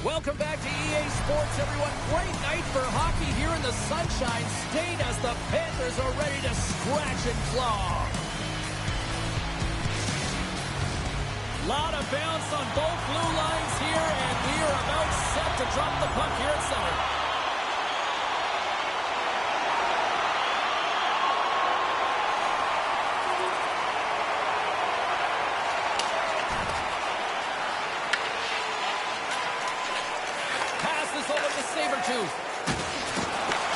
Welcome back to EA Sports, everyone. Great night for hockey here in the Sunshine State as the Panthers are ready to scratch and claw. Lot of bounce on both blue lines here, and we are about set to drop the puck here at center. Sabretooth.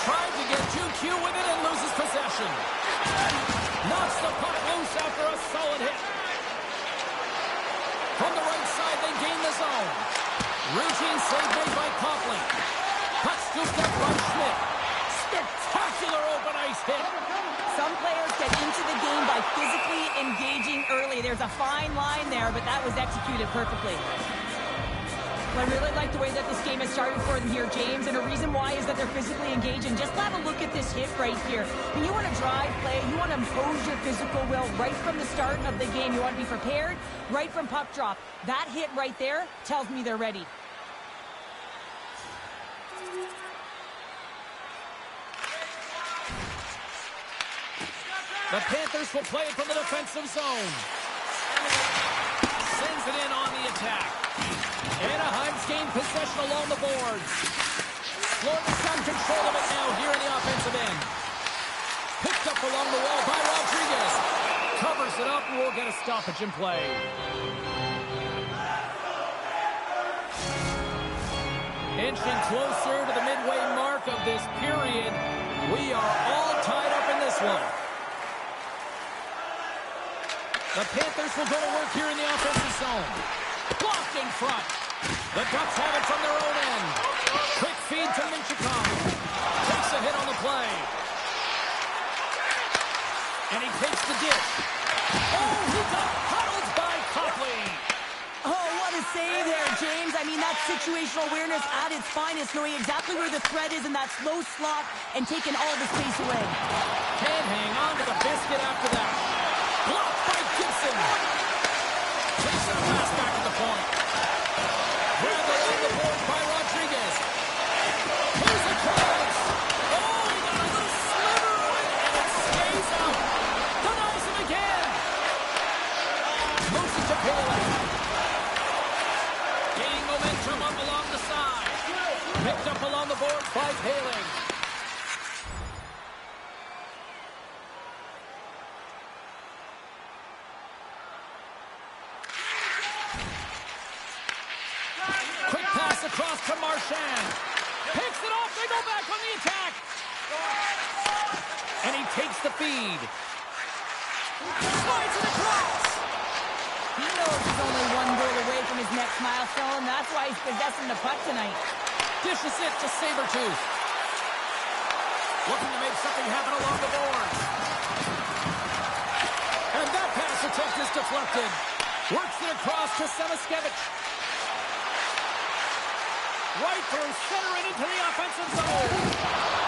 Tried to get too cute with it and loses possession. Knocks the puck loose after a solid hit. From the right side, they gain the zone. Routine save made by Copley. Puck scooped up by Schmidt. Spectacular open ice hit. Some players get into the game by physically engaging early. There's a fine line there, but that was executed perfectly. I really like the way that this game has started for them here, James, and the reason why is that they're physically engaging. Just have a look at this hit right here. When you want to drive play, you want to impose your physical will right from the start of the game. You want to be prepared right from puck drop. That hit right there tells me they're ready. The Panthers will play it from the defensive zone. Sends it in on the attack. Anaheim's gained possession along the boards. Florida's got control of it now here in the offensive end. Picked up along the wall by Rodriguez. Covers it up and we'll get a stoppage in play. Inching closer to the midway mark of this period. We are all tied up in this one. The Panthers will go to work here in the offensive zone. Blocked in front. The Ducks have it from their own end. Quick feed to Minchikov. Takes a hit on the play. And he takes the dish. Oh, he got huddled by Copley. Oh, what a save there, James. I mean, that's situational awareness at its finest, knowing exactly where the threat is in that slow slot and taking all the space away. Can't hang on to the biscuit after that. Blocked by Gibson. Takes a pass back at the point. Grabbed along the board by Rodriguez. Here's the cross. Oh, he got a little sliver of it, and it stays out. Denies him again. Moves it to Paley. Gaining momentum up along the side. Picked up along the board by Paley. Across to Marchand. Picks it off. They go back on the attack. And he takes the feed. Slides it across. He knows he's only one goal away from his next milestone. That's why he's possessing the puck tonight. Dishes it to Sabretooth. Looking to make something happen along the boards. And that pass attempt is deflected. Works it across to Samaskevich. Right through center and into the offensive zone.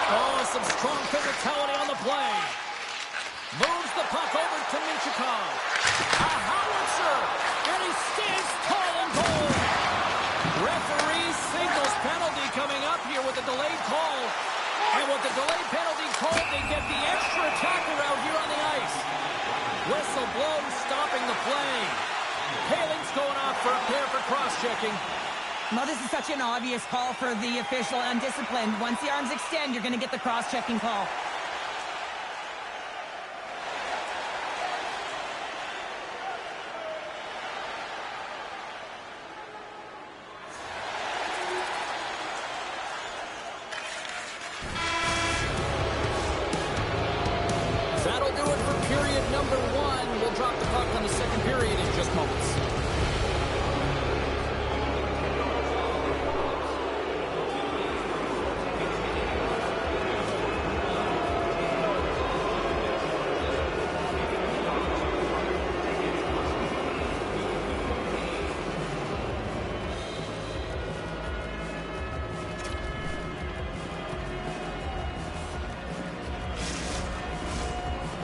Oh, some strong physicality on the play. Moves the puck over to Minchikov. A howitzer, and he stands tall and bold. Referee signals penalty coming up here with a delayed call. And with the delayed penalty called, they get the extra attacker out here on the ice. Whistle blows, stopping the play. Paling's going off for a pair for cross-checking. Well, this is such an obvious call for the official, undisciplined. Once the arms extend, you're going to get the cross-checking call. That'll do it for period number 1. We'll drop the puck on the second period in just moments.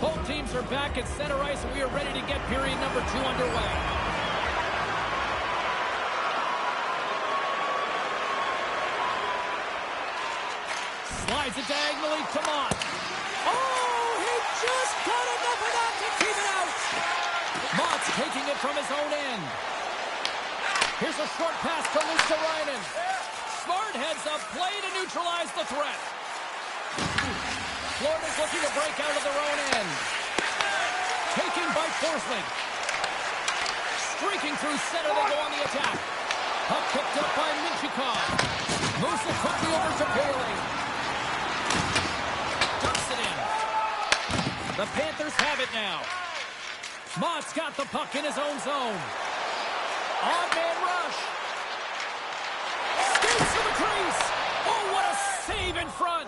Both teams are back at center ice, and we are ready to get period number 2 underway. Slides it diagonally to Mott. Oh, he just got enough of that to keep it out. Mott's taking it from his own end. Here's a short pass to Luosterainen. Smart heads up play to neutralize the threat. Florida's looking to break out of their own end. Taken by Forsling. Streaking through center, they go on the attack. Puck picked up by Minchikov. Moves it quickly over to Bailey. Dumps it in. The Panthers have it now. Mott's got the puck in his own zone. On-man rush. Skates to the crease. Oh, what a save in front.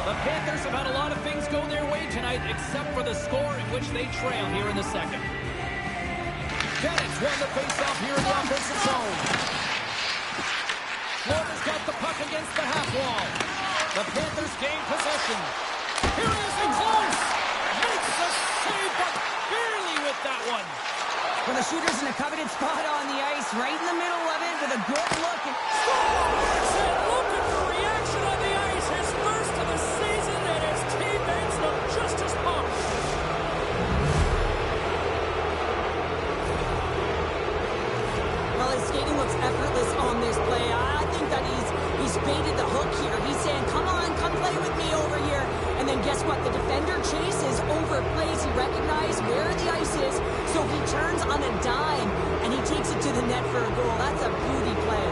The Panthers have had a lot of things go their way tonight, except for the score in which they trail here in the second. Bennett's won the faceoff here in the offensive zone. Florida's got the puck against the half wall. The Panthers gain possession. Here he is in close. Makes the save, but barely with that one. Well, the shooter's in a coveted spot on the ice, right in the middle of it, with a good look. And Looking for reaction on the ice. His first of the season, and his teammates look just as pumped. well, his skating looks effortless on this play. I think that he's baited the hook here. He's saying, come on, come play with me over here. And then guess what? The defender chases, overplays. He recognizes where the ice is, so he turns on a dime, and he takes it to the net for a goal. That's a beauty play.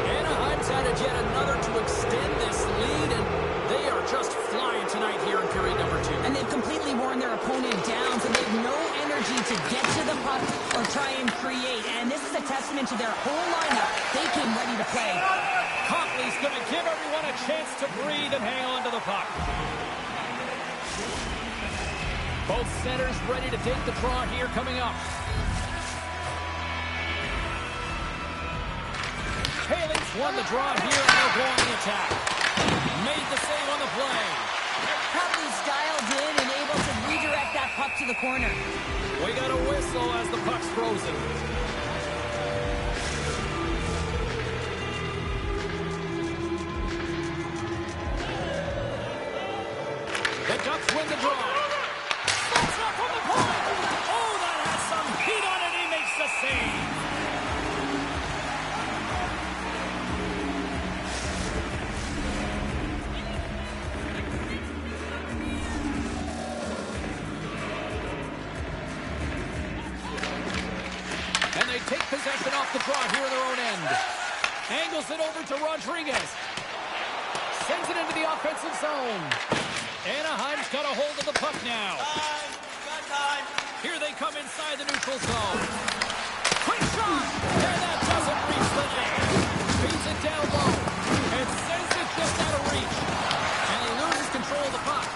Anaheim's added yet another to extend this lead, and they are just flying tonight here in period number 2. And they've completely worn their opponent down, so they have no energy to get to the puck or try and create. And this is a testament to their whole lineup. They came ready to play. Copley's going to give everyone a chance to breathe and hang on to the puck. Both centers ready to take the draw here coming up. Haley's won the draw here, and they'll go on the attack. Made the save on the play. Copley's dialed in and able to redirect that puck to the corner. We got a whistle as the puck's frozen. The Ducks win the draw. That's up from the point. Oh, that has some heat on it. He makes the save. And they take possession off the draw here in their own end. Angles it over to Rodriguez. Sends it into the offensive zone. Anaheim's got a hold of the puck now. Time. Here they come inside the neutral zone. Quick shot! And that doesn't reach the net. Beats it down low. And sends it just out of reach. And he loses control of the puck.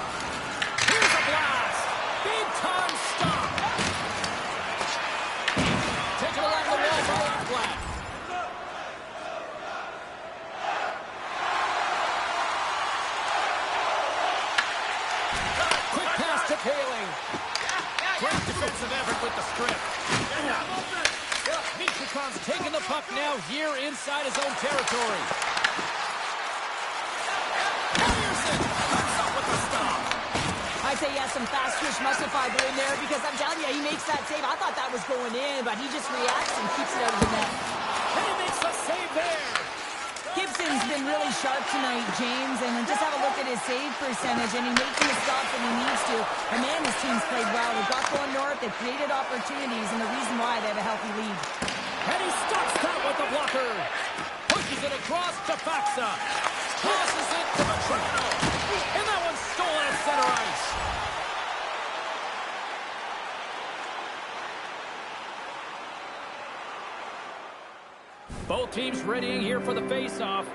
Here's a blast. Big time stop. Taken along the wall by Ekblad. Quick pass to Paling. Great defensive effort with the strip. Michikov's taking the puck now here inside his own territory. Ryerson comes up with the stop. I'd say he has some fast twitch muscle fiber in there, because I'm telling you, he makes that save. I thought that was going in, but he just reacts and keeps it out of the net. And he makes the save there. Gibson's been really sharp tonight, James, and just have a look at his save percentage, and he's making the stops when he needs to. And man, his team's played well. They've got going north, they've created opportunities, and the reason why they have a healthy lead. And he stops that with the blocker. Pushes it across to Faxa. Tosses it to Matrano. And that one's stolen at center ice. Both teams readying here for the face-off.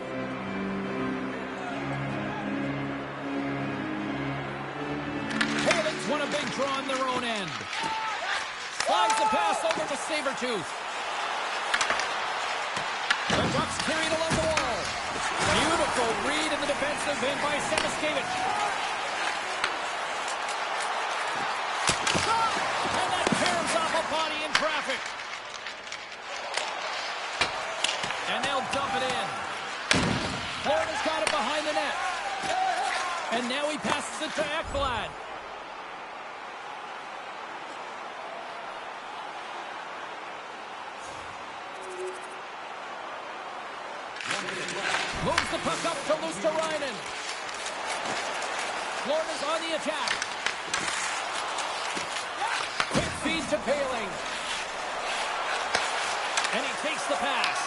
Haling's won a big draw on their own end. Slides the pass over to Sabertooth. The Ducks carried along the wall. Beautiful read in the defensive end by Semiskevich. And that caroms off a body in traffic. And they'll dump it in. Florida's got it behind the net. And now he passes it to Ekblad. Moves the puck up to Luosterainen. Florida's on the attack. Quick feed to Poehling. And he takes the pass.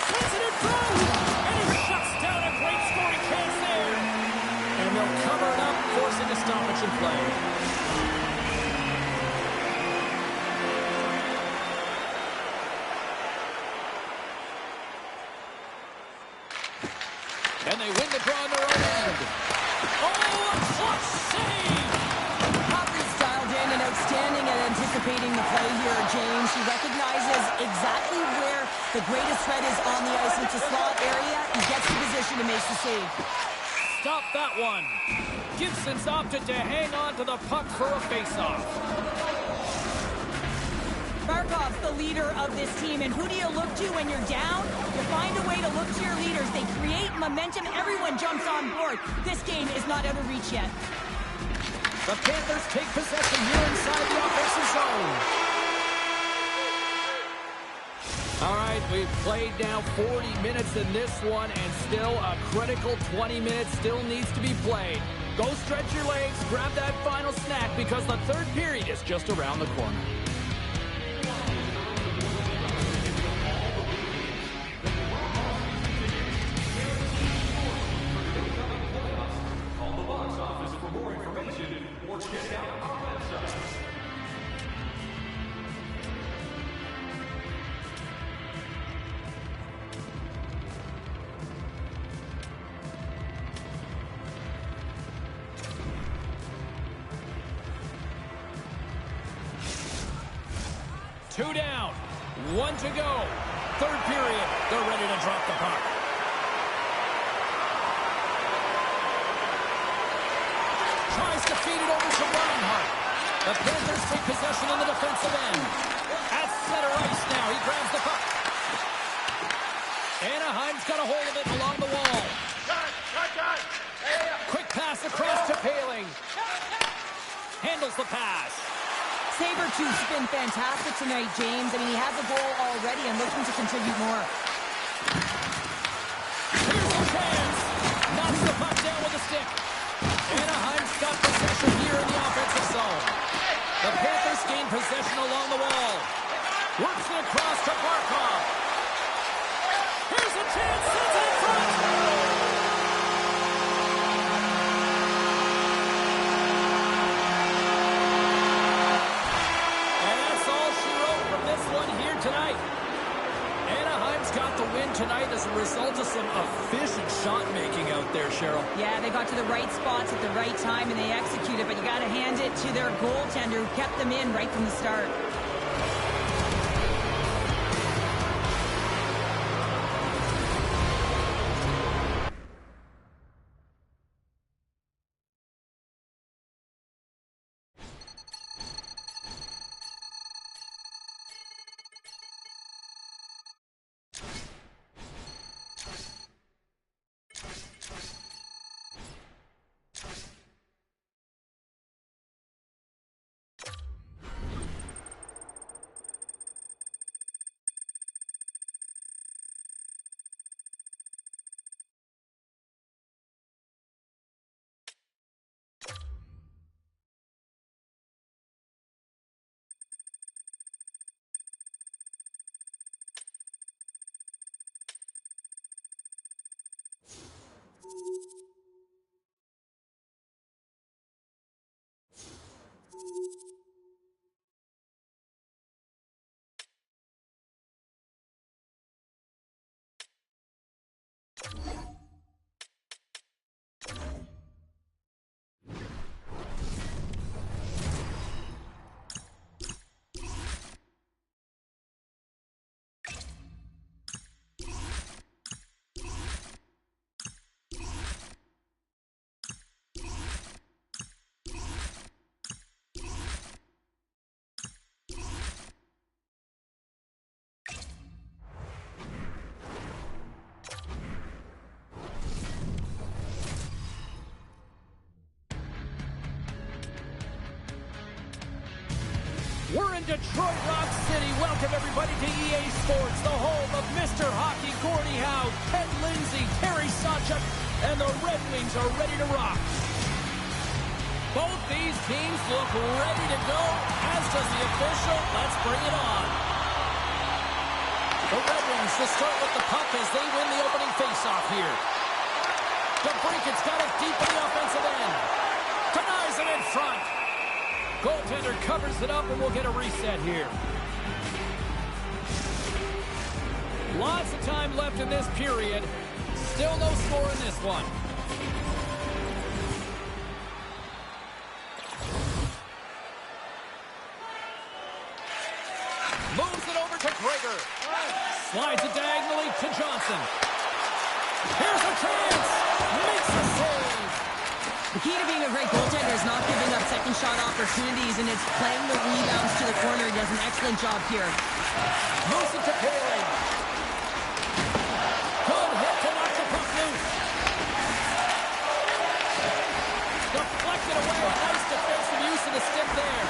Sends it in front. And he shuts down a great scoring chance there. And they'll cover it up, forcing a stoppage in play. And they win the draw on their own end. Oh, a clutch save! Hockey's dialed in and outstanding at anticipating the play here, James. He recognizes exactly where the greatest threat is on the ice. It's a slot area. He gets the position and makes the save. Stop that one. Gibson's opted to hang on to the puck for a face-off. Barkov's the leader of this team, and who do you look to when you're down? You find a way to look to your leaders. They create momentum. Everyone jumps on board. This game is not out of reach yet. The Panthers take possession here inside the offensive zone. All right, we've played now 40 minutes in this one, and still a critical 20 minutes still needs to be played. Go stretch your legs, grab that final snack, because the third period is just around the corner. Two down, one to go. Third period, they're ready to drop the puck. Tries to feed it over to Reinhart. The Panthers take possession on the defensive end. At center ice now, he grabs the puck. Anaheim's got a hold of it along the wall. Quick pass across to Poehling. Handles the pass. Sabretooth's been fantastic tonight, James. I mean, he has a goal already and looking to contribute more. Here's a chance. Knocks the puck down with a stick. Anaheim's got possession here in the offensive zone. The Panthers gain possession along the wall. Works it across to Barkov. Here's a chance. Sends it in front. Tonight, Anaheim's got the win tonight as a result of some efficient shot making out there, Cheryl. Yeah, they got to the right spots at the right time and they executed, but you got to hand it to their goaltender who kept them in right from the start. We're in Detroit Rock City. Welcome, everybody, to EA Sports, the home of of Mr. Hockey, Gordie Howe, Ted Lindsay, Terry Sawchuk, and the Red Wings are ready to rock. Both these teams look ready to go, as does the official. Let's bring it on. The Red Wings to start with the puck as they win the opening faceoff here. DeBrincat's got it deep in the offensive end. Denies it in front. Goaltender covers it up, and we'll get a reset here. Lots of time left in this period. Still no score in this one. Moves it over to Gregor. Slides it diagonally to Johnson. Here's a chance. Makes the save. The key to being a great goaltender is not giving up second shot opportunities, and it's playing the rebounds to the corner. He does an excellent job here. Moves it to Paling. Good hit to knock the puck loose. Deflected away. Nice defensive use of the stick there.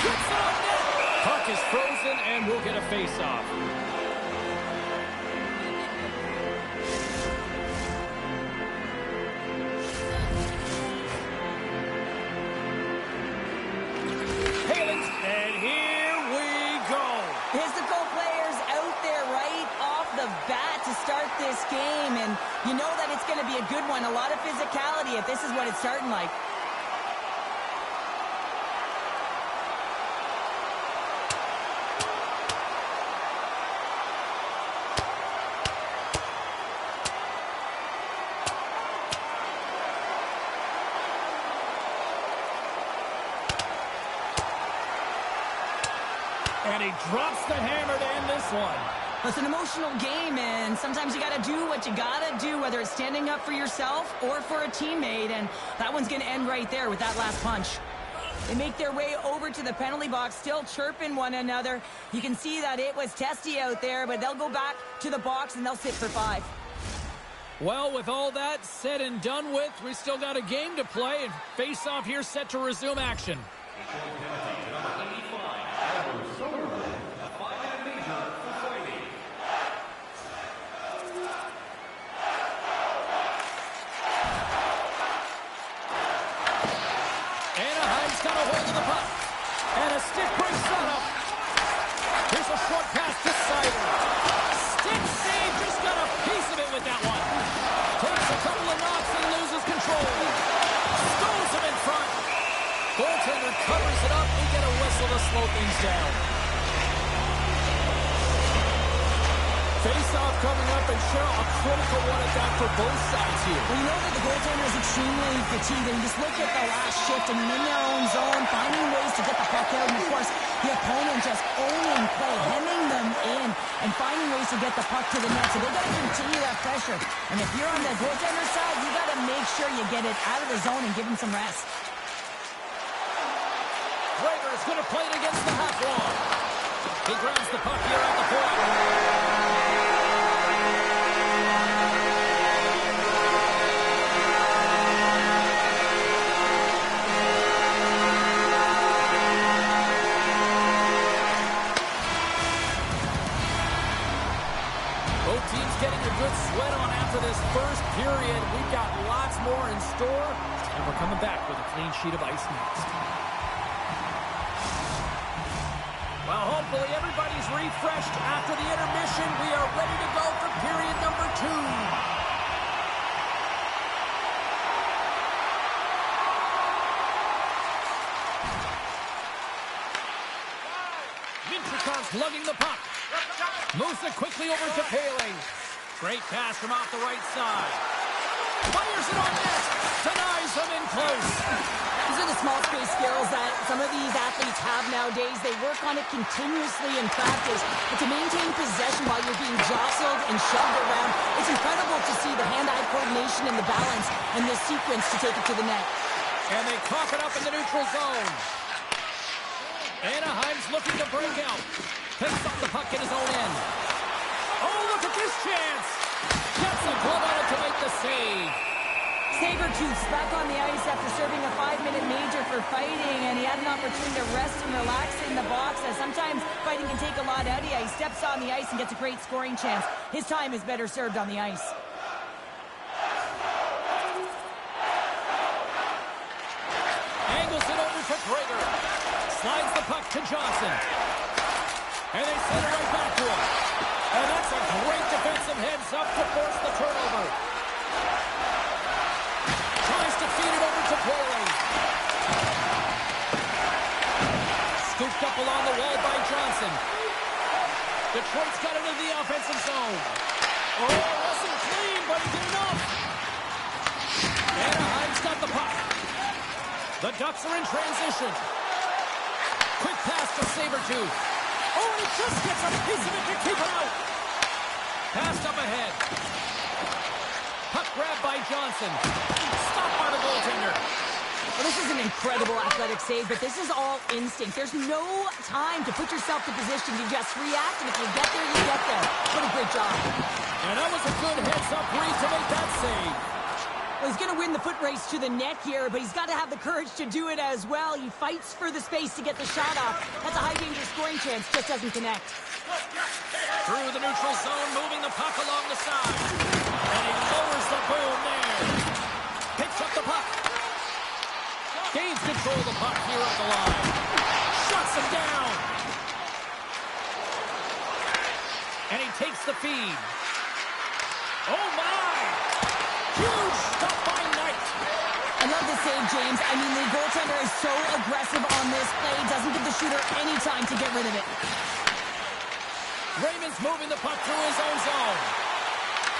Shoots it on net. Puck is frozen, and we'll get a face-off. Paling's, and here we go. Physical players out there right off the bat to start this game, and you know that it's going to be a good one. A lot of physicality if this is what it's starting like. And he drops the hammer to end this one. It's an emotional game, and sometimes you got to do what you got to do, whether it's standing up for yourself or for a teammate, and that one's going to end right there with that last punch. They make their way over to the penalty box, still chirping one another. You can see that it was testy out there, but they'll go back to the box, and they'll sit for 5. Well, with all that said and done with, we still got a game to play, and face-off here set to resume action. Anaheim's got a hold of the puck. And a stick breaks that up. Here's a short pass to Sider. Stick save, just got a piece of it with that one. Takes a couple of knocks and loses control. Stones him in front. Goaltender covers it up. We get a whistle to slow things down. Face-off coming up, and Cheryl, a critical one at that for both sides here. Well, you know that the goaltender is extremely fatigued, and just look at the last shift. I mean, in their own zone, finding ways to get the puck out, and of course, the opponent just owning play, hemming them in, and finding ways to get the puck to the net. So they got to continue that pressure. And if you're on the goaltender side, you got to make sure you get it out of the zone and give him some rest. Gregor is going to play it against the half wall. He grabs the puck here at the point. Both teams getting a good sweat on after this first period. We've got lots more in store, and we're coming back with a clean sheet of ice next. Well, hopefully everybody's refreshed after the intermission. We are ready to go for period number 2. Minchikov's lugging the puck. Moves it quickly over to Paling. Great pass from off the right side. Fires it on net. Denies him in close. These are the small space skills that some of these athletes have nowadays. They work on it continuously in practice. But to maintain possession while you're being jostled and shoved around, it's incredible to see the hand-eye coordination and the balance in this sequence to take it to the net. And they cough it up in the neutral zone. Anaheim's looking to break out. Picks up the puck in his own end. Oh, look at this chance. Gets a glove on it to make the save. Saber Sabertooth's back on the ice after serving a 5-minute major for fighting, and he had an opportunity to rest and relax in the box, as sometimes fighting can take a lot out of you. He steps on the ice and gets a great scoring chance. His time is better served on the ice. Angles it over to Prager. Slides the puck to Johnson. And they send it right back to him. And that's a great defensive heads-up to force the turnover. Tries to feed it over to Poirier. Scooped up along the wall by Johnson. Detroit's got it into the offensive zone. Oh, it wasn't clean, but he did enough. Anaheim's got the puck. The Ducks are in transition. Quick pass to Sabertooth. Oh, and he just gets a piece of it to keep it out. Passed up ahead. Puck grabbed by Johnson. Stopped by the goaltender. Well, this is an incredible athletic save, but this is all instinct. There's no time to put yourself in position. You just react, and if you get there, you get there. What a great job. And that was a good heads-up read to make that save. Well, he's going to win the foot race to the net here, but he's got to have the courage to do it as well. He fights for the space to get the shot off. That's a high-danger scoring chance, just doesn't connect. Through the neutral zone, moving the puck along the side. And he lowers the boom there. Picks up the puck. Gains control of the puck here at the line. Shuts him down. And he takes the feed. Oh, my! Huge stop by Knight. I love the save, James. I mean, the goaltender is so aggressive on this play. Doesn't give the shooter any time to get rid of it. Raymond's moving the puck through his own zone.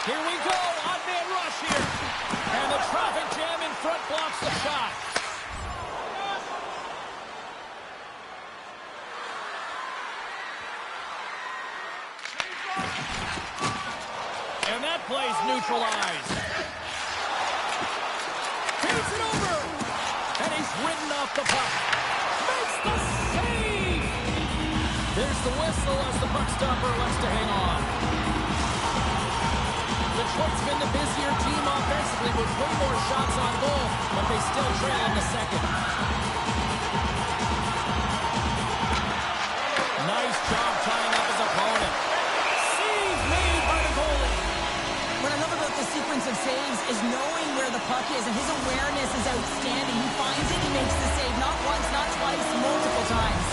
Here we go. Odd man rush here. And the traffic jam in front blocks the shot. And that play's neutralized. Feeds it over. And he's ridden off the puck. Makes the save. There's the whistle as the puck stopper lets to hang on. Detroit's been the busier team offensively with way more shots on goal, but they still trail in the second. Nice job tying up his opponent. Save made by the goalie. What I love about the sequence of saves is knowing where the puck is, and his awareness is outstanding. He finds it, he makes the save not once, not twice, multiple times.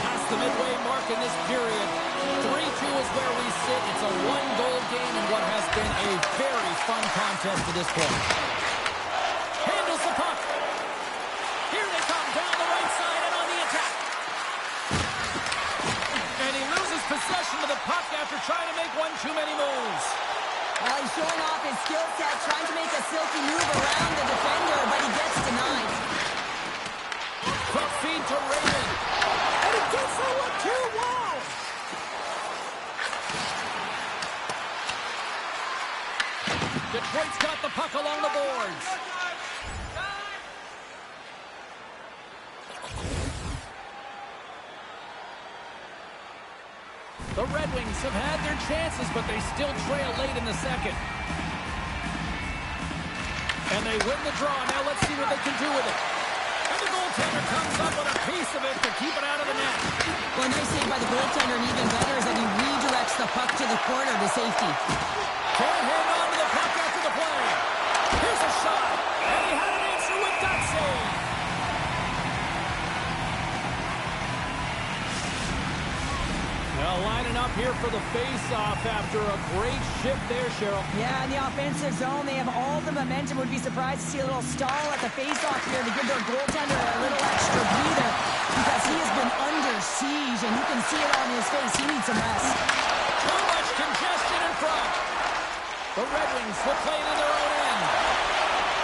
Past the midway mark in this period. 3-2 is where we sit. It's a one-goal game in what has been a very fun contest to this point. Handles the puck. Here they come down the right side and on the attack. And he loses possession of the puck after trying to make one too many moves. Well, he's showing off his skill set, trying to make a silky move around the defender, but he gets denied. Quick feed to Raymond. And he gets the one too. Wow! Detroit's got the puck along the boards. The Red Wings have had their chances, but they still trail late in the second. And they win the draw. Now let's see what they can do with it. And the goaltender comes up with a piece of it to keep it out of the net. Well, a nice save by the goaltender, and even better is that he redirects the puck to the corner to safety. Can't hang on to the puck after the play. Here's a shot. And he had an answer with that save. Now lining up here for the face-off after a great shift there, Cheryl. Yeah, in the offensive zone, they have all the momentum. Would be surprised to see a little stall at the face-off here to give their goaltender a little extra breather because he has been under siege, and you can see it on his face. He needs some rest. Too much congestion in front. The Red Wings will play it in their own end.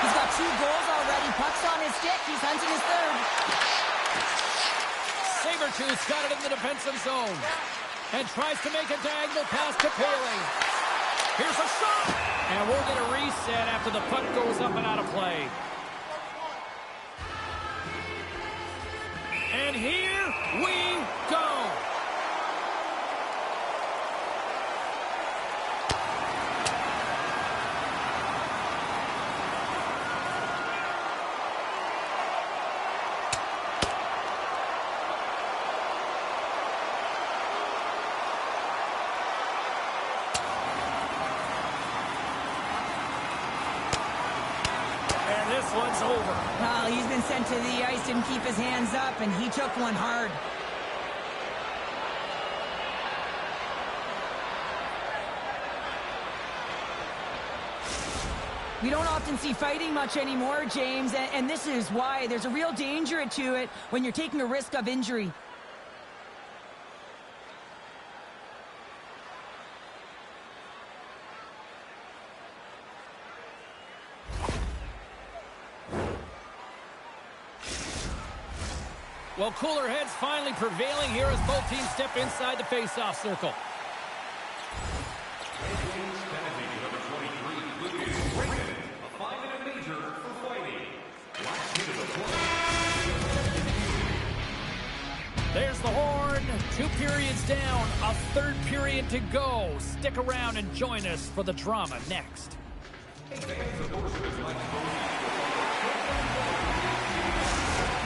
He's got 2 goals already. Puck's on his stick. He's hunting his third. Sabertooth's got it in the defensive zone. And tries to make a diagonal pass to Poirier. Here's a shot. And we'll get a reset after the puck goes up and out of play. And here we go. this one's over. Well, he's been sent to the ice, didn't keep his hands up, and he took one hard. We don't often see fighting much anymore, James, and this is why. There's a real danger to it when you're taking a risk of injury. Well, cooler heads finally prevailing here as both teams step inside the face-off circle. There's the horn. 2 periods down. A third period to go. Stick around and join us for the drama next.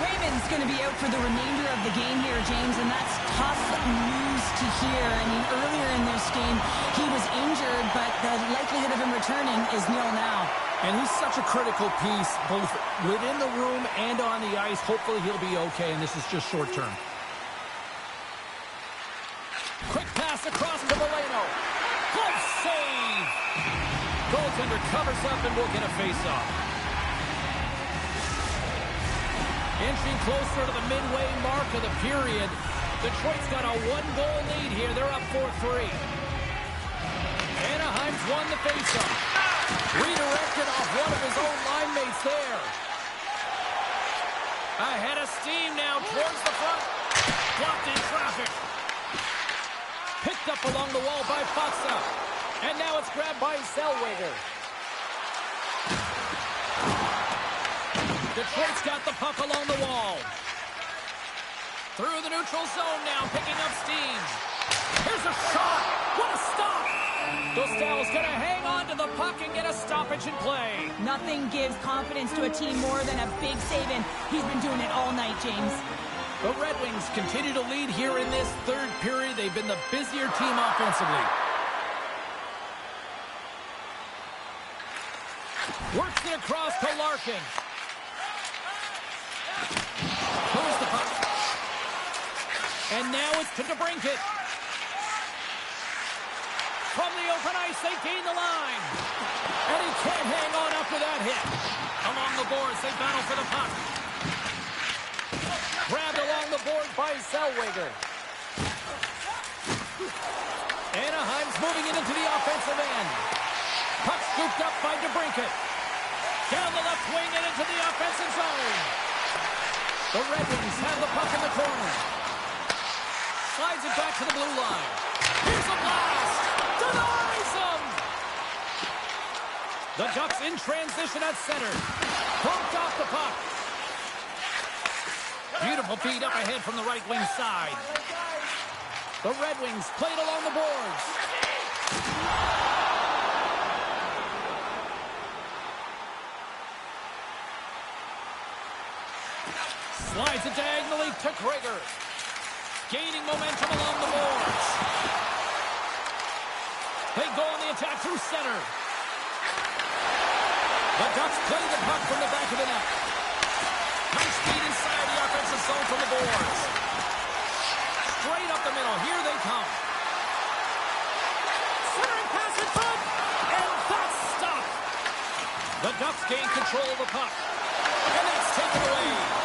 Raymond's going to be out for the remainder of the game here, James, and that's tough news to hear. I mean, earlier in this game, he was injured, but the likelihood of him returning is nil now. And he's such a critical piece, both within the room and on the ice. Hopefully he'll be okay, and this is just short term. Quick pass across to Moreno. Glove save. Goaltender covers up and will get a face-off. Inching closer to the midway mark of the period. Detroit's got a 1-goal lead here. They're up 4-3. Anaheim's won the face-off. Redirected off one of his own line mates there. Ahead of steam now towards the front. Blocked in traffic. Picked up along the wall by Faksa. And now it's grabbed by Zellweger. Detroit's got the puck along the wall. Through the neutral zone now, picking up steam. Here's a shot. What a stop. Dostal's going to hang on to the puck and get a stoppage in play. Nothing gives confidence to a team more than a big save, and he's been doing it all night, James. The Red Wings continue to lead here in this third period. They've been the busier team offensively. Works it across to Larkin. Moves the puck. And now it's to DeBrincat. From the open ice, they gain the line. And he can't hang on after that hit. Along the boards, they battle for the puck. Grabbed along the board by Zellweger. Anaheim's moving it into the offensive end. Puck scooped up by DeBrincat. Down the left wing and into the offensive zone. The Red Wings have the puck in the corner. Slides it back to the blue line. Here's a blast. Denies him. The Ducks in transition at center. Bumped off the puck. Beautiful feed up ahead from the right wing side. The Red Wings played along the boards. Slides it diagonally to Krieger. Gaining momentum along the boards. They go on the attack through center. The Ducks play the puck from the back of the net. High speed inside the offensive zone from the boards. Straight up the middle. Here they come. Centering pass in front. And that's stopped. The Ducks gain control of the puck. And that's taken away.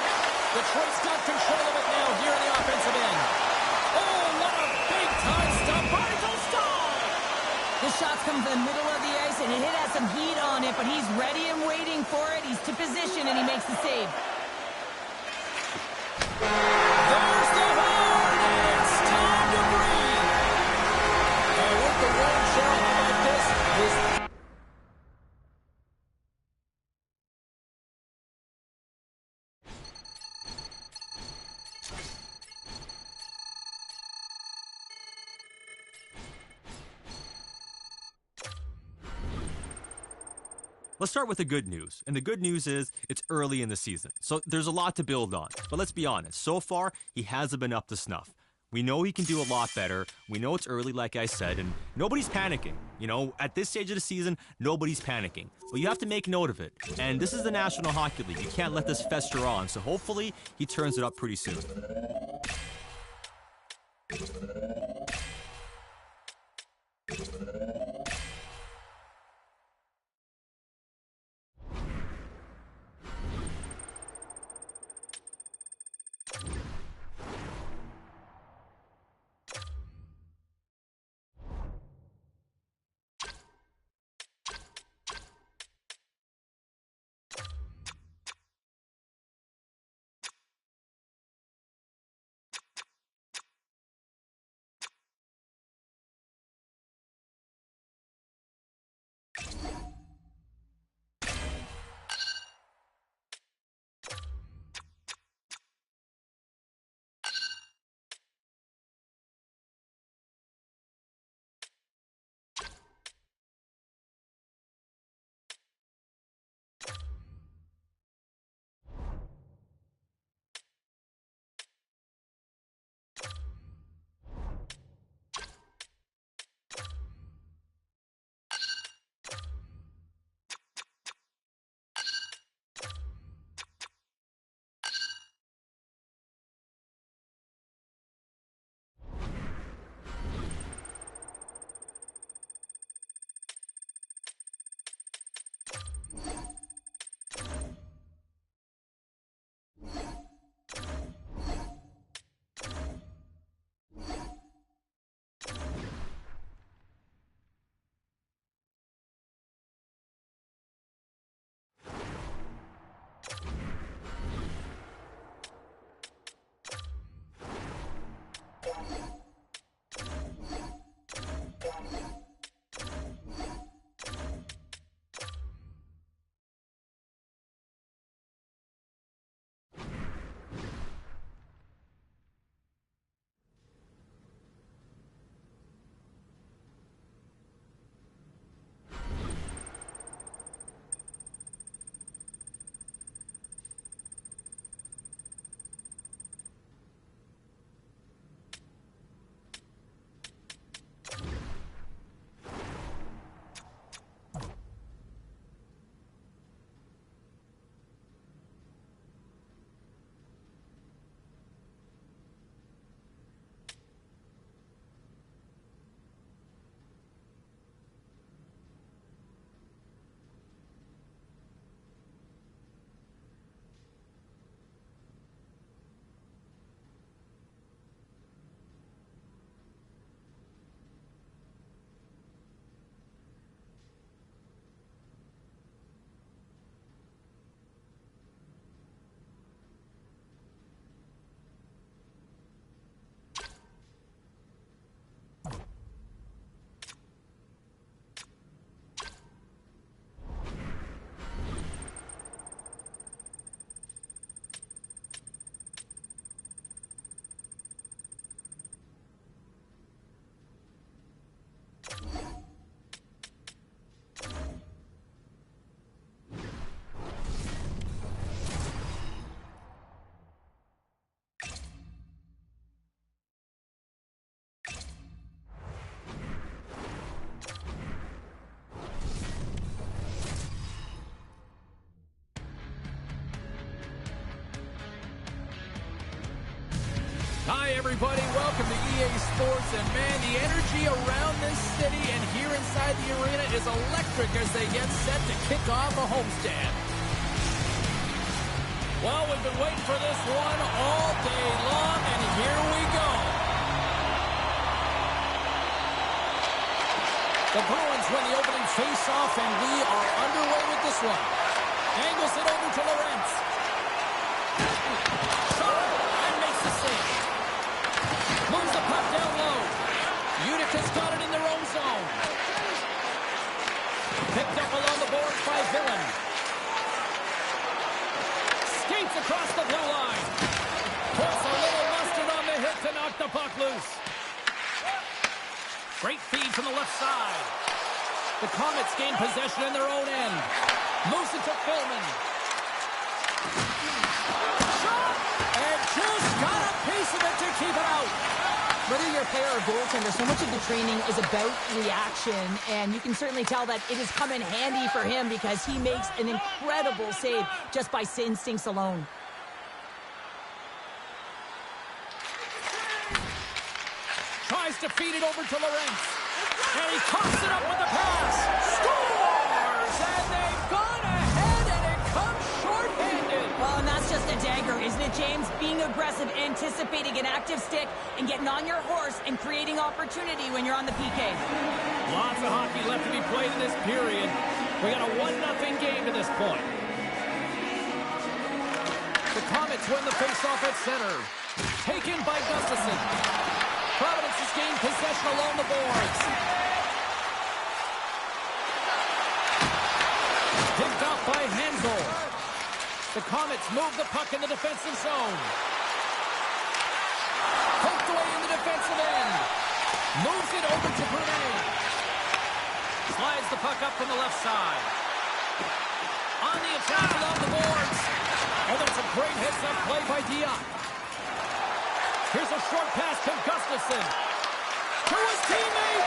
Detroit's got control of it now here in the offensive end. Oh, what a big-time stop by Dostal! The shot's come from the middle of the ice, and it has some heat on it, but he's ready and waiting for it. He's to position, and he makes the save. There's the horn! It's time to breathe! And with the warm shell, how about this? Let's start with the good news. And the good news is it's early in the season. So there's a lot to build on. But let's be honest. So far, he hasn't been up to snuff. We know he can do a lot better. We know it's early, like I said, and nobody's panicking. You know, at this stage of the season, nobody's panicking. But you have to make note of it. And this is the National Hockey League. You can't let this fester on. So hopefully, he turns it up pretty soon. Hi, everybody. Welcome to EA Sports. And, man, the energy around this city and here inside the arena is electric as they get set to kick off a homestand. Well, we've been waiting for this one all day long, and here we go. The Bruins win the opening face-off, and we are underway with this one. Angles it over to Lorentz. And makes the save. Moves the puck down low. Utica's got it in their own zone. Picked up along the boards by Villain. Skates across the blue line. Puts a little mustard on the hit to knock the puck loose. Great feed from the left side. The Comets gain possession in their own end. Moves it to Philman. Shot! And just got a piece of it to keep it out. Whether you're a player or goaltender, so much of the training is about reaction, and you can certainly tell that it has come in handy for him because he makes an incredible save just by instincts alone. Tries to feed it over to Lawrence. And he coughs it up with the pass. Scores! And they've gone ahead, and it comes short-handed. Well, and that's just a dagger, isn't it, James? Being aggressive, anticipating an active stick, and getting on your horse and creating opportunity when you're on the PK. Lots of hockey left to be played in this period. We got a 1-0 game to this point. The Comets win the faceoff at center. Taken by Gustafson. Providence has gained possession along the boards. Picked up by Hensel. The Comets move the puck in the defensive zone. Poked away in the defensive end. Moves it over to Brunet. Slides the puck up from the left side. On the attack along the boards. And that's a great heads-up play by Diop. Here's a short pass to Gustafson. To his teammate.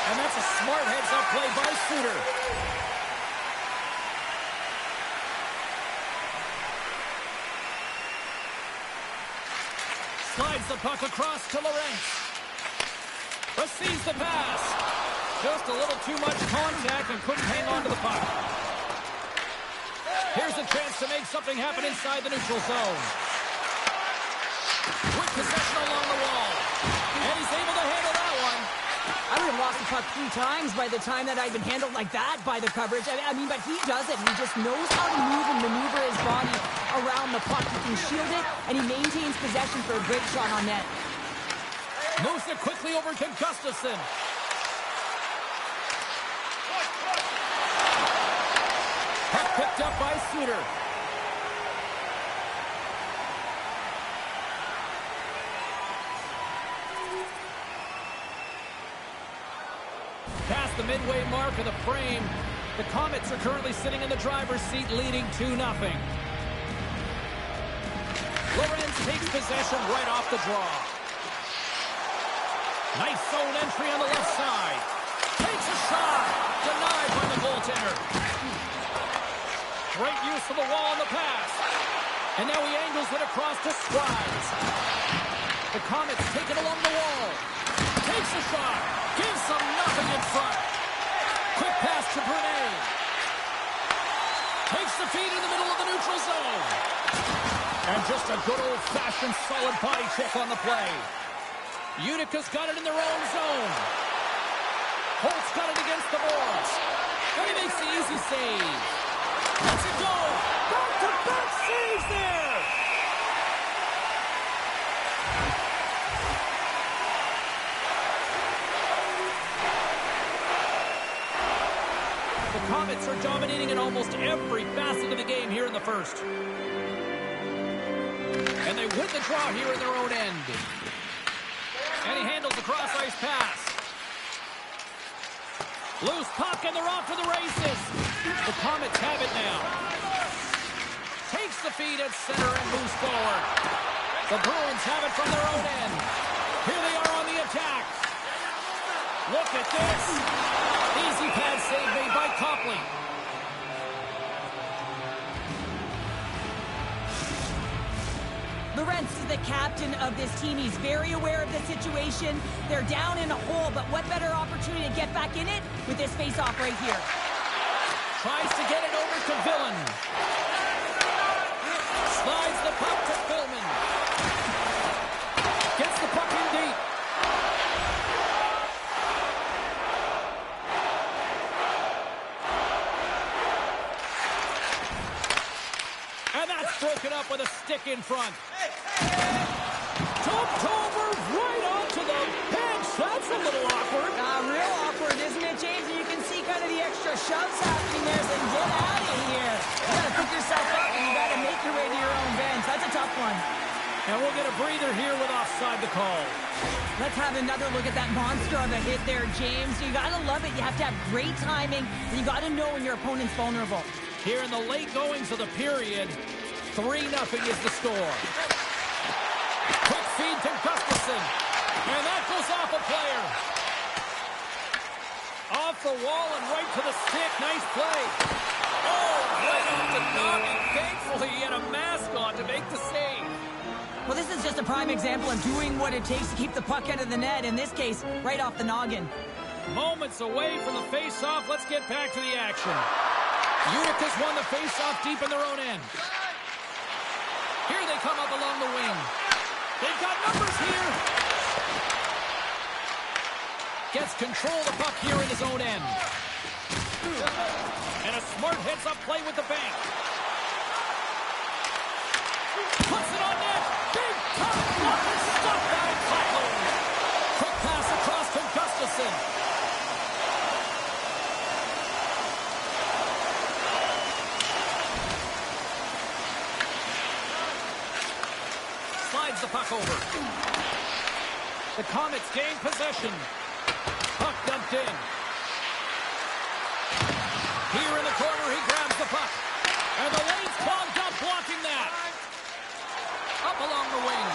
And that's a smart heads-up play by Suter. Slides the puck across to Lawrence. Receives the pass. Just a little too much contact and couldn't hang on to the puck. Here's a chance to make something happen inside the neutral zone. With possession along the wall. And he's able to handle that one. I would have lost the puck 3 times by the time that I'd been handled like that by the coverage. I mean, but he does it. He just knows how to move and maneuver his body around the puck. He can shield it, and he maintains possession for a great shot on net. Moves it quickly over to Gustafson. Puck picked up by Suter. Past the midway mark of the frame, the Comets are currently sitting in the driver's seat, leading 2-0. Lawrence takes possession right off the draw. Nice zone entry on the left side. Takes a shot. Denied by the goaltender. Great use of the wall on the pass. And now he angles it across to Scribes. The Comets take it along the wall. Takes a shot. Gives them nothing in front. Quick pass to Brunet. Takes the feed in the middle of the neutral zone. And just a good old-fashioned solid body check on the play. Utica's got it in their own zone. Holt's got it against the boards. And he makes the easy save. Lets it go. Back-to-back saves there. The Comets are dominating in almost every facet of the game here in the first. And they win the draw here in their own end. And he handles the cross-ice pass. Loose puck, and they're off to the races. The Comets have it now. Takes the feed at center and moves forward. The Bruins have it from their own end. Here they are on the attack. Look at this. Easy pad save made by Copley. Lawrence is the captain of this team. He's very aware of the situation. They're down in a hole, but what better opportunity to get back in it with this face-off right here. Tries to get it over to Villain. Slides the puck to Billman. Gets the puck in deep. And that's broken up with a stick in front. Jumped over right onto the bench. That's a little awkward. Real awkward, isn't it, James? And you can see kind of the extra shoves happening there. So get out of here. You got to pick yourself up, and you got to make your way to your own bench. That's a tough one. And we'll get a breather here with offside the call. Let's have another look at that monster of a hit there, James. You got to love it. You have to have great timing, and you got to know when your opponent's vulnerable. Here in the late goings of the period, 3-0 is the score. Quick feed to Gustafson. And that goes off a player. Off the wall and right to the stick. Nice play. Oh, right off the noggin. Thankfully, he had a mask on to make the save. Well, this is just a prime example of doing what it takes to keep the puck out of the net. In this case, right off the noggin. Moments away from the face-off. Let's get back to the action. Utica's won the face-off deep in their own end. Here they come up along the wing. They've got numbers here. Gets control of the puck here in his own end. And a smart heads-up play with the bank. Puts it on net. Big top blocker. Stop by Copley. Quick pass across to Gustafson. Slides the puck over. The Comets gain possession. Puck dumped in. Here in the corner, he grabs the puck. And the lane's clogged up, blocking that. Up along the wing.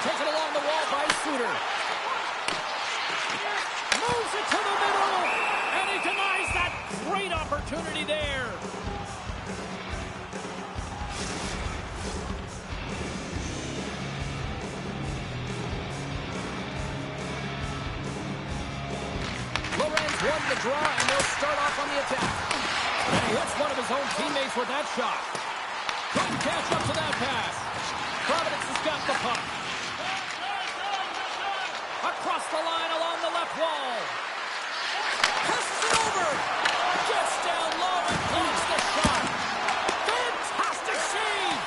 Taken along the wall by Suter. Moves it to the middle. And he denies that great opportunity there. Won the draw, and they'll start off on the attack. And he hits one of his own teammates with that shot. Couldn't catch up to that pass. Providence has got the puck. Across the line along the left wall. Passes it over. Gets down low and blocks the shot. Fantastic save.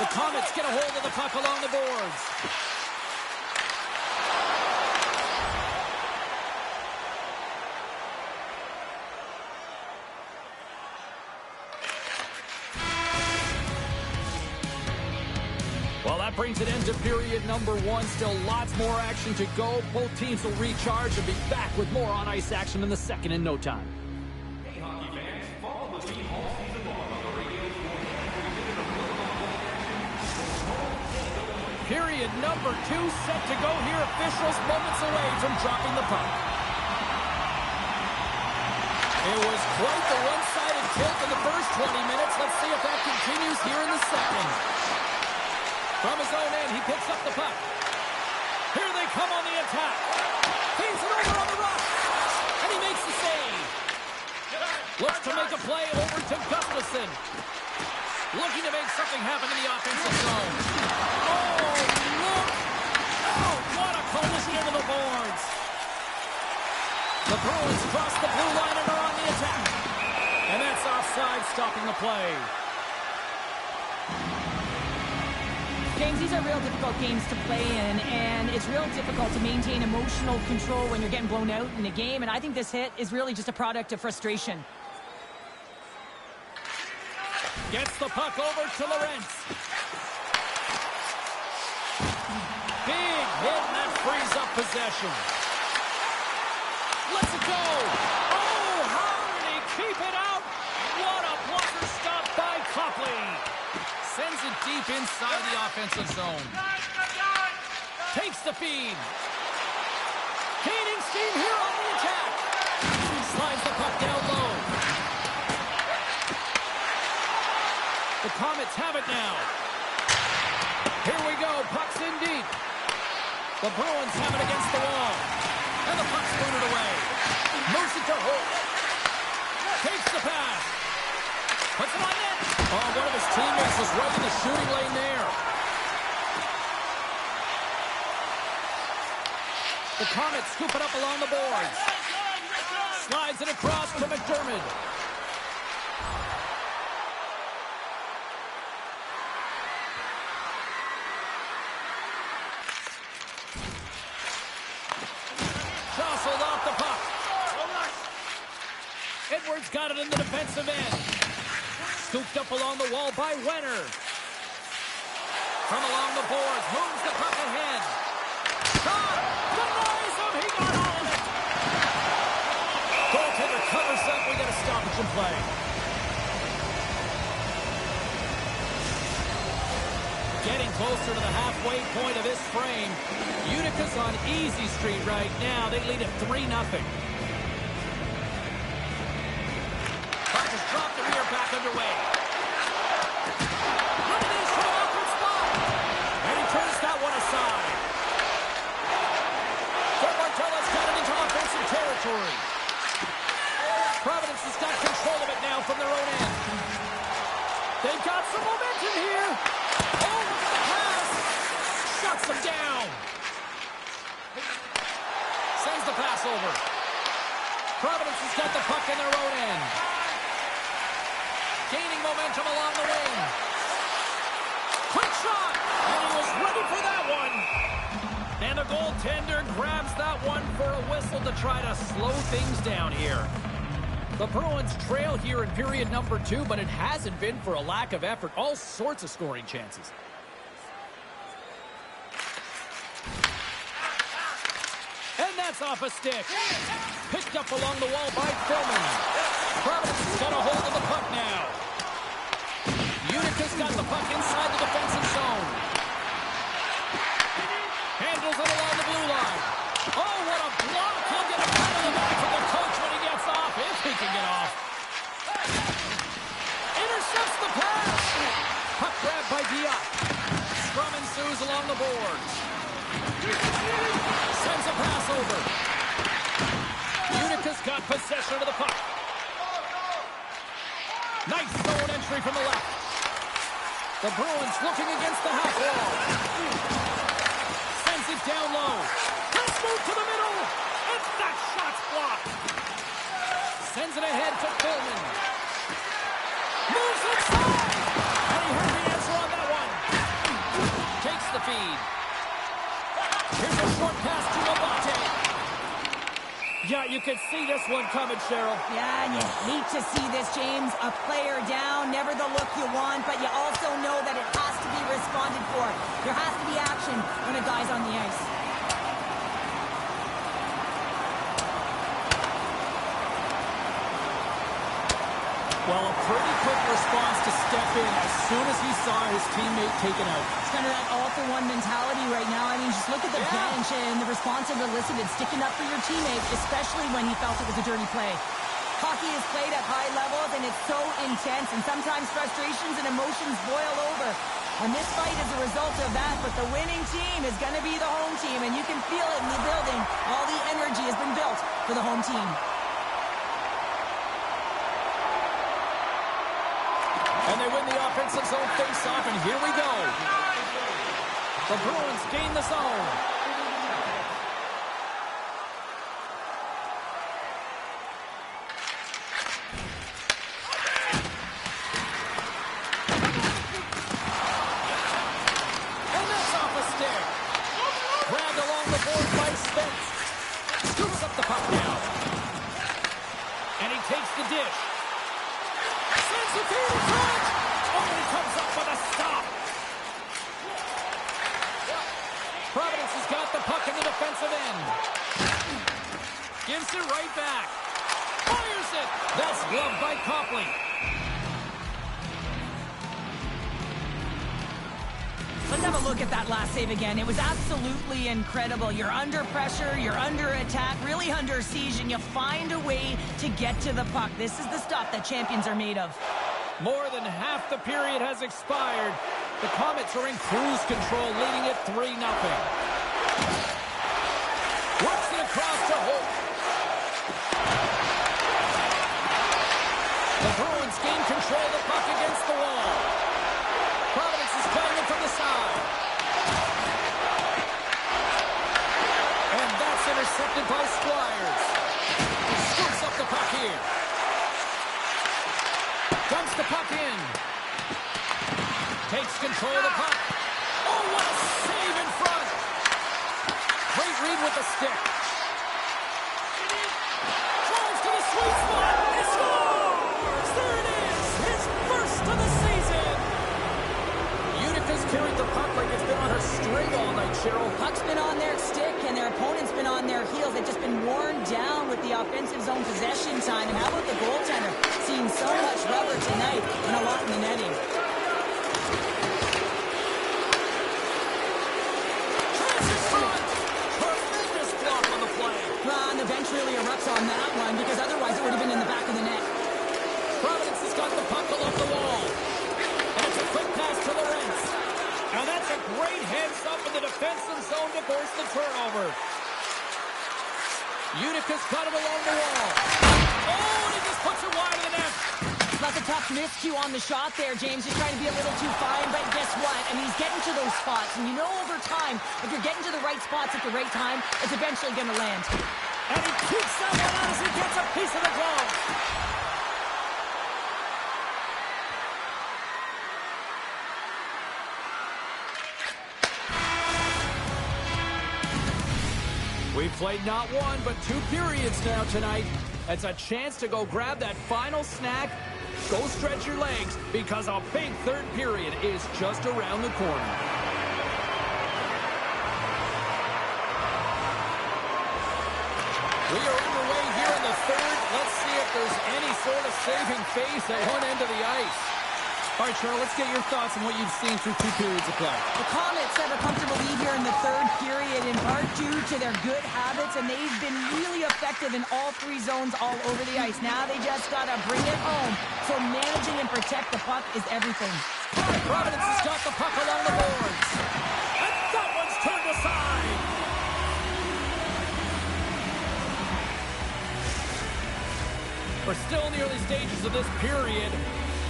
The Comets get a hold of the puck along the boards. Brings an end to period number one. Still lots more action to go. Both teams will recharge and be back with more on-ice action in the second in no time. Hey, hockey fans, follow the team all season long on the radio. Period number two set to go here. Officials moments away from dropping the puck. It was quite the one-sided tilt in the first 20 minutes. Let's see if that continues here in the second. From his own end, he picks up the puck. Here they come on the attack. Feeds it over on the rush. And he makes the save. Looks to make a play over to Gustafson. Looking to make something happen in the offensive zone. Oh, look. Oh, what a collision into the boards. The Bruins cross the blue line and are on the attack. And that's offside, stopping the play. James, these are real difficult games to play in, and it's real difficult to maintain emotional control when you're getting blown out in a game, and I think this hit is really just a product of frustration. Gets the puck over to Lorentz. Big hit, and that frees up possession. Lets it go. Oh, how did he keep it out? What a blocker stop by Copley. Sends it deep inside the offensive zone. Takes the feed. Gaining steam here on the attack. Slides the puck down low. The Comets have it now. Here we go. Puck's in deep. The Bruins have it against the wall. And the puck's booted away. Moves it to Holt. Takes the pass. Puts it on net. Oh, one of his teammates was right in the shooting lane there. The Comets scoop it up along the boards. Slides it across to McDermott. Jostled off the puck. Edwards got it in the defensive end. Scooped up along the wall by Wenner. From along the boards, moves the puck ahead. Shot! Denies him! He got all of it! Goaltender covers up. We got a stoppage in play. Getting closer to the halfway point of this frame. Utica's on easy street right now. They lead at 3-0. Puck is dropped and we are back underway. Elimination from an awkward spot. And he turns that one aside. Fred Martella's got it into offensive territory. Providence has got control of it now from their own end. They've got some momentum here. Oh, look at the pass. Shuts them down. Sends the pass over. Providence has got the puck in their own end. Gaining momentum along the wing. Quick shot. And he was ready for that one. And the goaltender grabs that one for a whistle to try to slow things down here. The Bruins trail here in period number 2, but it hasn't been for a lack of effort. All sorts of scoring chances. And that's off a stick. Picked up along the wall by Philman. Providence has got a hold of the puck now. Utica's got the puck inside the defensive zone. Handles it along the blue line. Oh, what a block. He'll get a pat on the back from the coach when he gets off, if he can get off. Intercepts the pass. Puck grabbed by Diop. Scrum ensues along the boards. Sends a pass over. Utica's got possession of the puck. Nice zone entry from the left. The Bruins looking against the half wall. Sends it down low. Let's move to the middle. And that shot's blocked. Sends it ahead to Philman. Moves inside. And he heard the answer on that one. Takes the feed. Here's a short pass to Abate. Yeah, you can see this one coming, Cheryl. Yeah, and you hate to see this, James. A player down, never the look you want, but you also know that it has to be responded for. There has to be action when a guy's on the ice. Well, a pretty quick response to step in as soon as he saw his teammate taken out. It's kind of that all-for-one mentality right now. I mean, just look at the bench and the response of elicited, sticking up for your teammate, especially when he felt it was a dirty play. Hockey is played at high levels, and it's so intense, and sometimes frustrations and emotions boil over. And this fight is a result of that, but the winning team is going to be the home team, and you can feel it in the building. All the energy has been built for the home team. And they win the offensive zone face-off, and here we go. The Bruins gain the zone. And that's off a stick. Grabbed along the board by Spence. Scoops up the puck now. And he takes the dish. Sends the feed in front. Oh, he comes up with a stop. Providence has got the puck in the defensive end. Gives it right back. Fires it. That's gloved by Copley. Let's have a look at that last save again. It was absolutely incredible. You're under pressure, you're under attack, really under siege, and you find a way to get to the puck. This is the stuff that champions are made of. More than half the period has expired. The Comets are in cruise control, leading it 3-0. Works it across to Holt. The Bruins gain control of the puck against the wall. Providence is cutting it from the side. And that's intercepted by Squires. He scoops up the puck here. Dumps the puck in. Takes control of the puck. Oh, what a save in front. Great read with the stick. Drives to the sweet spot. He scores! There it is. His first of the season. Utica's carried the puck like it's been on her string all night, Cheryl. Puck's been on their stick, and their opponent's been on their heels. They've just been worn down with the offensive zone possession time. And how about the goaltender? Seeing so much rubber tonight and a lot in the netting. the bench really erupts on that one because otherwise it would have been in the back of the net. Providence has got the puck along the wall. And it's a quick pass to Lawrence. And that's a great heads-up in the defensive zone to force the turnover. Unica's got it along the wall. Oh, and he just puts it wide of the net. That's a tough miscue on the shot there, James. He's trying to be a little too fine, but guess what? I mean, he's getting to those spots. And you know over time, if you're getting to the right spots at the right time, it's eventually going to land. And he keeps that one out as he gets a piece of the glove. We've played not one, but 2 periods now tonight. It's a chance to go grab that final snack. Go stretch your legs because a big third period is just around the corner. We are underway here in the third. Let's see if there's any sort of saving face at one end of the ice. All right, Cheryl, let's get your thoughts on what you've seen through 2 periods of play. The Comets have a comfortable lead here in the third period, in part due to their good habits, and they've been really effective in all 3 zones all over the ice. Now they just got to bring it home. So managing and protect the puck is everything. Providence has got the puck along the boards. And that one's turned aside. We're still in the early stages of this period.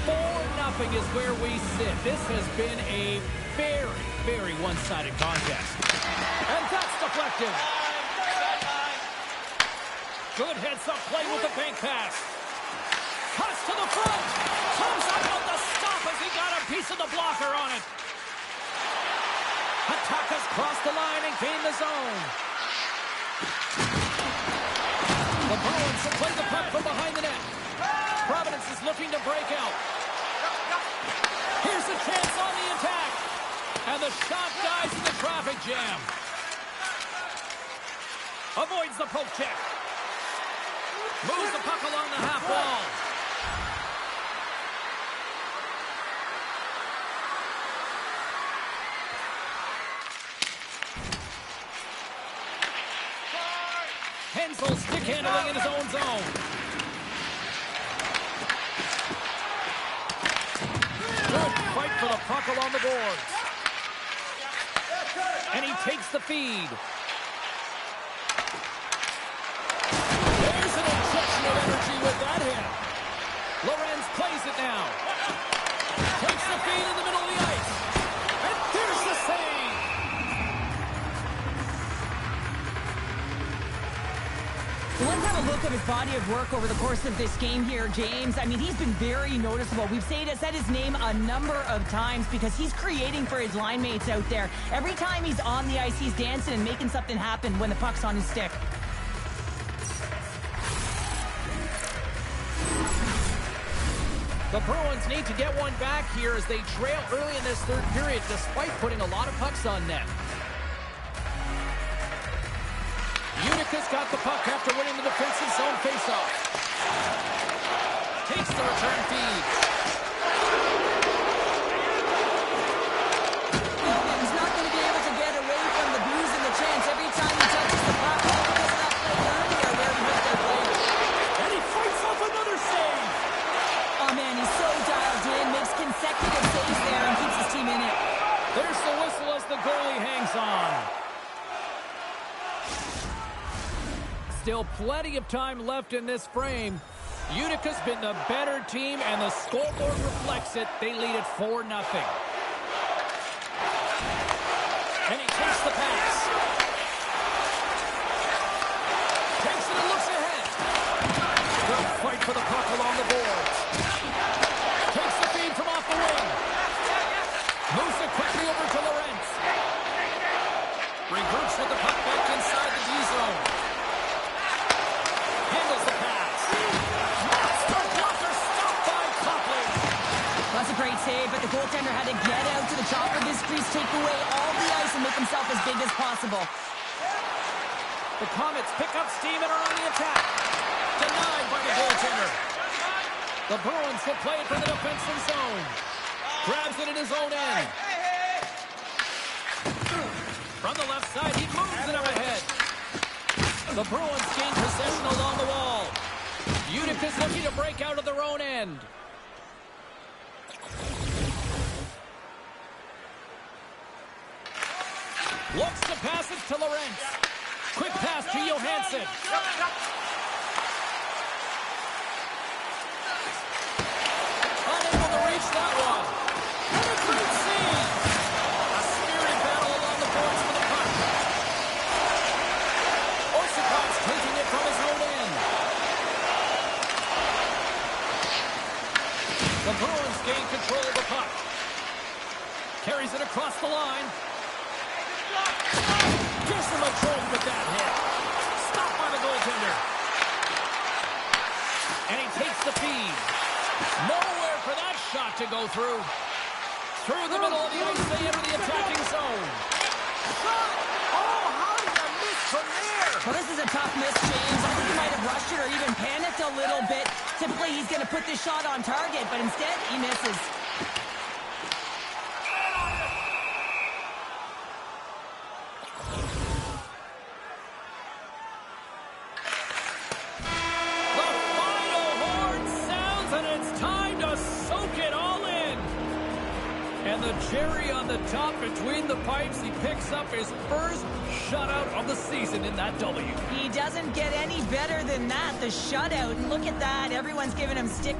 4-0 is where we sit. This has been a very, very one-sided contest. And that's deflected. Good heads-up play with the bank pass. Cuts to the front. Comes up with the stop as he got a piece of the blocker on it. Attackers cross the line and gain the zone. The Bruins will play the puck from behind the net. Providence is looking to break out. Here's a chance on the attack. And the shot dies in the traffic jam. Avoids the poke check. Moves the puck along the half wall. Hensel stick handling in his own zone. Good fight for the puck along the boards. And he takes the feed. There's an injection of energy with that hit. Lorenz plays it now. Takes the feed in the middle of the ice. And there's the save. Let's have a look at his body of work over the course of this game here, James. I mean, he's been very noticeable. We've said his name a number of times because he's creating for his line mates out there. Every time he's on the ice, he's dancing and making something happen when the puck's on his stick. The Bruins need to get one back here as they trail early in this third period despite putting a lot of pucks on net. Unica's got the puck after winning the defensive zone faceoff. Takes the return feed. He's not going to be able to get away from the booze and the chance every time he touches the puck. Because of that play earlier where he hit their play. And he fights off another save. Oh, man, he's so dialed in. Makes consecutive saves there and keeps his team in it. There's the whistle as the goalie hangs on. Still plenty of time left in this frame. Unica's been the better team, and the scoreboard reflects it. They lead it 4-0. And he takes the pass. Takes it and looks ahead. Good fight for the puck along the boards. Takes the feed from off the wing. Moves it quickly over to Lawrence. Regroups with the puck back inside the D-zone. Handles the pass. Monster blocker stopped by Copley. That's a great save, but the goaltender had to get out to the top of his crease, take away all the ice, and make himself as big as possible. The Comets pick up steam and are on the attack. Denied by the goaltender. The Bruins will play it from the defensive zone. Grabs it in his own end. From the left side, he moves it up ahead. The Bruins gain possession along the wall. Unica's looking to break out of their own end. Looks to pass it to Lorentz. Quick pass to Johansson. Unable to reach that one. What a great scene. A spirited battle along the boards for the puck. Orsikov's taking it from his own end. The Bruins gain control of the puck. Carries it across the line. Gives them a goal with that hit. Stopped by the goaltender. And he takes the feed. Nowhere for that shot to go through. Through the middle of the ice, they enter the attacking zone. Oh, how did I miss from there? Well, this is a tough miss, James. I think he might have rushed it or even panicked a little bit. Typically, he's going to put this shot on target, but instead, he misses. And the cherry on the top between the pipes, he picks up his first shutout of the season in that W. He doesn't get any better than that, the shutout. And look at that, everyone's giving him stick.